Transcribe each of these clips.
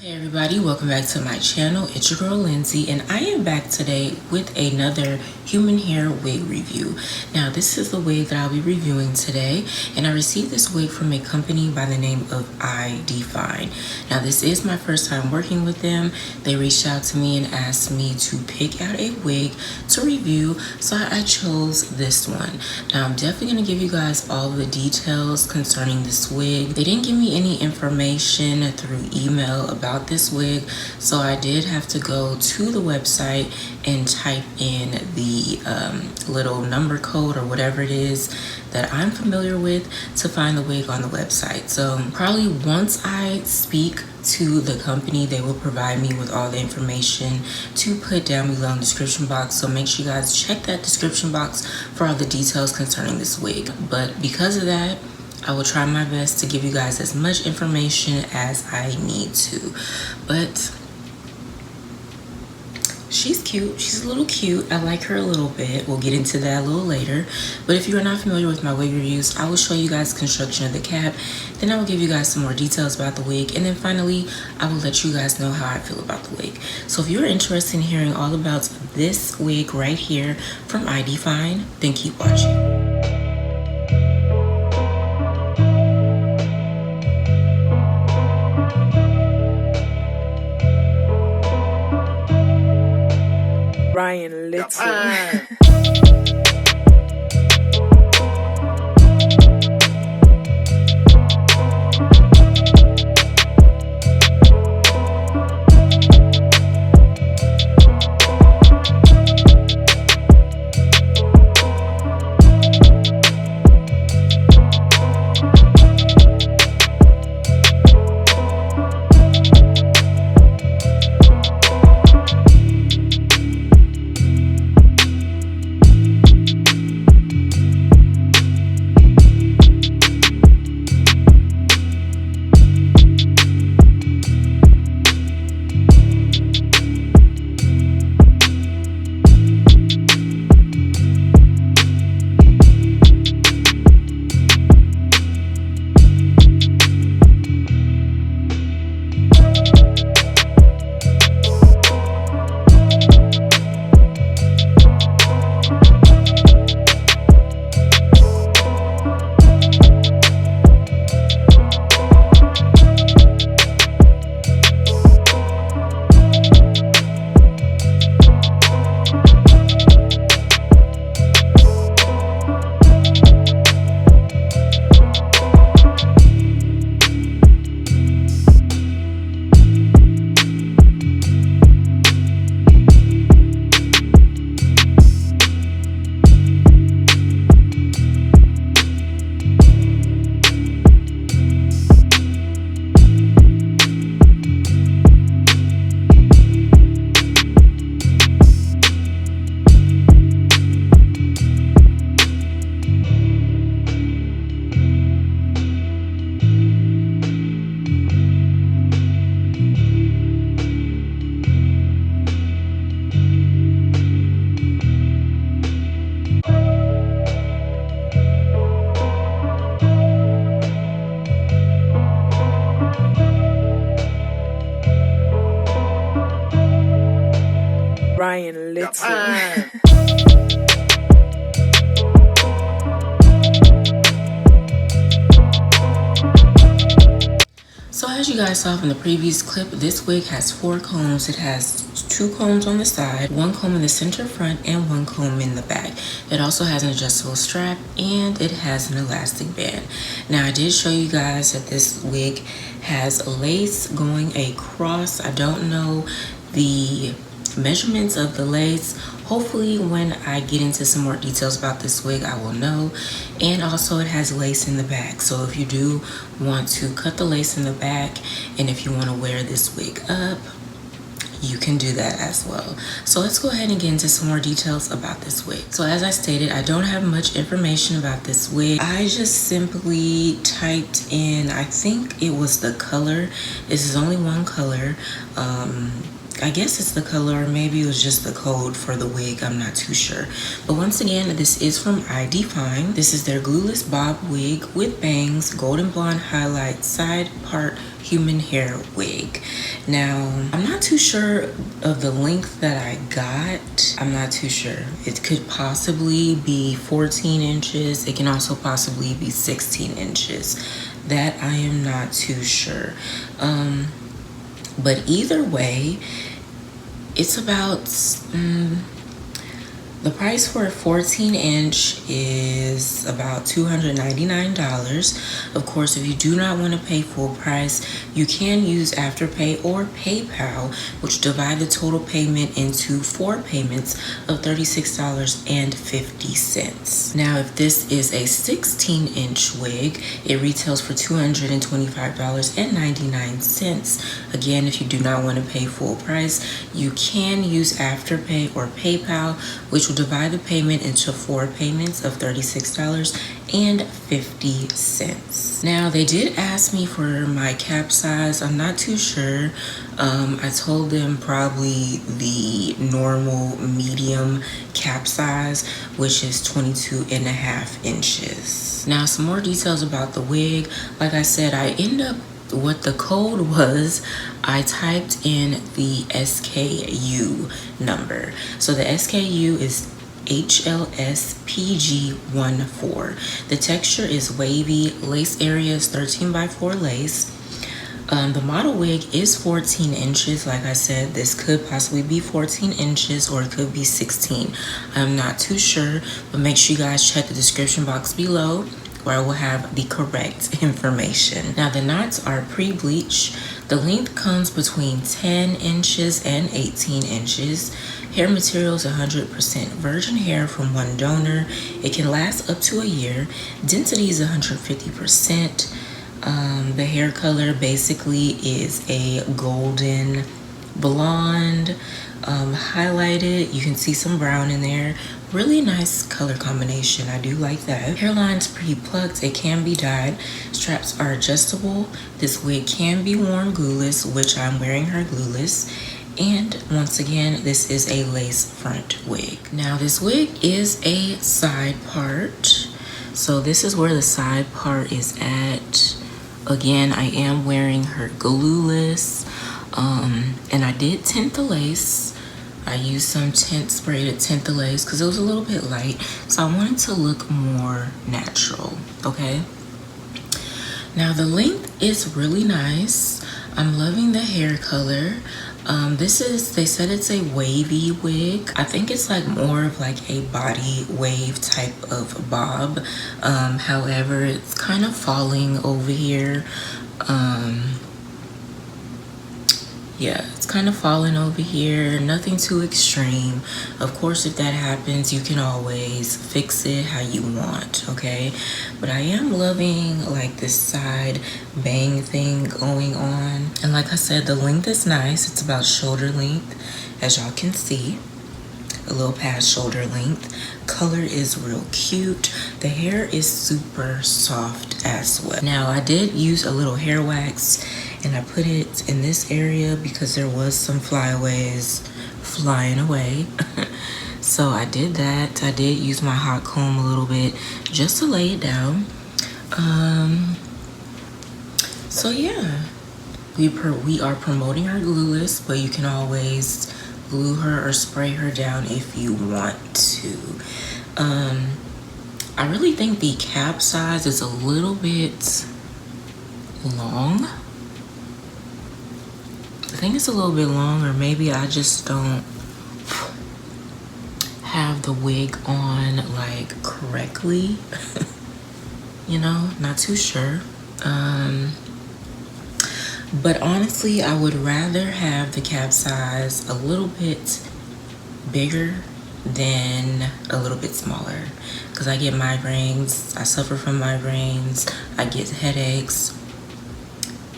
Hey everybody, welcome back to my channel. It's your girl Lindsay, and I am back today with another human hair wig review. Now this is the wig that I'll be reviewing today, and I received this wig from a company by the name of IDEFINE. Now this is my first time working with them. They reached out to me and asked me to pick out a wig to review, so I chose this one. Now I'm definitely going to give you guys all the details concerning this wig. They didn't give me any information through email about this wig, so I did have to go to the website and type in the little number code or whatever it is that I'm familiar with to find the wig on the website. So probably once I speak to the company, they will provide me with all the information to put down below in the description box, so make sure you guys check that description box for all the details concerning this wig. But because of that, I will try my best to give you guys as much information as I need to. But she's cute. She's a little cute. I like her a little bit. We'll get into that a little later. But if you are not familiar with my wig reviews, I will show you guys construction of the cap. Then I will give you guys some more details about the wig. And then finally, I will let you guys know how I feel about the wig. So if you're interested in hearing all about this wig right here from IDEFINE, then keep watching. Ryan Little. Ryan Little. So as you guys saw from the previous clip, this wig has 4 combs. It has 2 combs on the side, 1 comb in the center front, and 1 comb in the back. It also has an adjustable strap, and it has an elastic band. Now I did show you guys that this wig has lace going across. I don't know the measurements of the lace. Hopefully when I get into some more details about this wig, I will know. And also it has lace in the back, so if you do want to cut the lace in the back, and if you want to wear this wig up, you can do that as well. So let's go ahead and get into some more details about this wig. So as I stated, I don't have much information about this wig. I just simply typed in, I think it was the color. This is only one color. I guess it's the color, or maybe it was just the code for the wig, I'm not too sure. But once again, this is from IDEFINE. This is their glueless bob wig with bangs, golden blonde highlight, side part human hair wig. Now, I'm not too sure of the length that I got. I'm not too sure. It could possibly be 14 inches. It can also possibly be 16 inches. That I am not too sure. But either way, it's about, the price for a 14 inch is about $299. Of course, if you do not want to pay full price, you can use Afterpay or PayPal, which divide the total payment into 4 payments of $36.50. Now, if this is a 16 inch wig, it retails for $225.99. Again, if you do not want to pay full price, you can use Afterpay or PayPal, which will divide the payment into 4 payments of $36.50. Now, they did ask me for my cap size. I'm not too sure. I told them probably the normal medium cap size, which is 22.5 inches. Now, some more details about the wig. Like I said, I end up, what the code was, I typed in the SKU number. So the SKU is HLSPG14. The texture is wavy, lace area is 13x4 lace. The model wig is 14 inches. Like I said, this could possibly be 14 inches or it could be 16. I'm not too sure, but make sure you guys check the description box below, where I will have the correct information. Now, the knots are pre-bleach. The length comes between 10 inches and 18 inches. Hair material is 100% virgin hair from one donor. It can last up to a year. Density is 150%. The hair color basically is a golden blonde, highlighted. You can see some brown in there. Really nice color combination. I do like that. Hairline's pre-plucked. It can be dyed. Straps are adjustable. This wig can be worn glueless, which I'm wearing her glueless. And once again, this is a lace front wig. Now, this wig is a side part. So this is where the side part is at. Again, I am wearing her glueless. And I did tint the lace. I used some tint spray to tint the lace because it was a little bit light. So I wanted to look more natural, okay? Now, the length is really nice. I'm loving the hair color. They said it's a wavy wig. I think it's like more of like a body wave type of bob. However, it's kind of falling over here. Yeah, it's kind of falling over here. Nothing too extreme. Of course, if that happens, you can always fix it how you want, okay? But I am loving like this side bang thing going on. And like I said, the length is nice. It's about shoulder length, as y'all can see. A little past shoulder length. Color is real cute. The hair is super soft as well. Now, I did use a little hair wax, and I put it in this area because there was some flyaways flying away. So I did that. I did use my hot comb a little bit just to lay it down. So yeah, we are promoting her glueless, but you can always glue her or spray her down if you want to. I really think the cap size is a little bit long. I think it's a little bit long, or maybe I just don't have the wig on like correctly. You know, not too sure. But honestly, I would rather have the cap size a little bit bigger than a little bit smaller, because I get migraines. I suffer from migraines. I get headaches.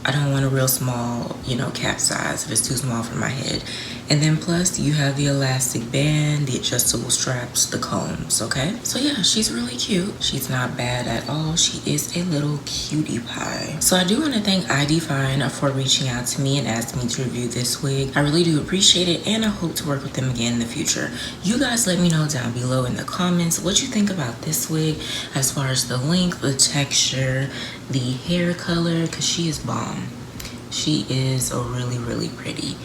I don't want a real small, cap size if it's too small for my head. And then plus you have the elastic band, the adjustable straps, the combs, okay? So yeah, she's really cute. She's not bad at all. She is a little cutie pie. So I do want to thank IDEFINE for reaching out to me and asking me to review this wig. I really do appreciate it, and I hope to work with them again in the future. You guys let me know down below in the comments what you think about this wig as far as the length, the texture, the hair color, because she is bomb. She is a really pretty.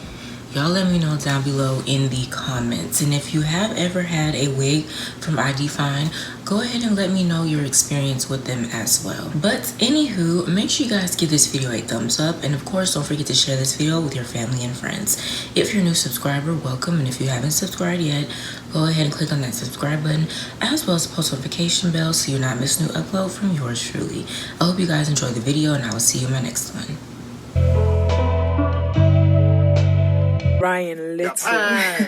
Y'all let me know down below in the comments. And if you have ever had a wig from IDEFINE, go ahead and let me know your experience with them as well. But anywho, make sure you guys give this video a thumbs up. And of course, don't forget to share this video with your family and friends. If you're a new subscriber, welcome. And if you haven't subscribed yet, go ahead and click on that subscribe button, as well as the post notification bell so you're not missing a new upload from yours truly. I hope you guys enjoyed the video, and I will see you in my next one. Ryan Little.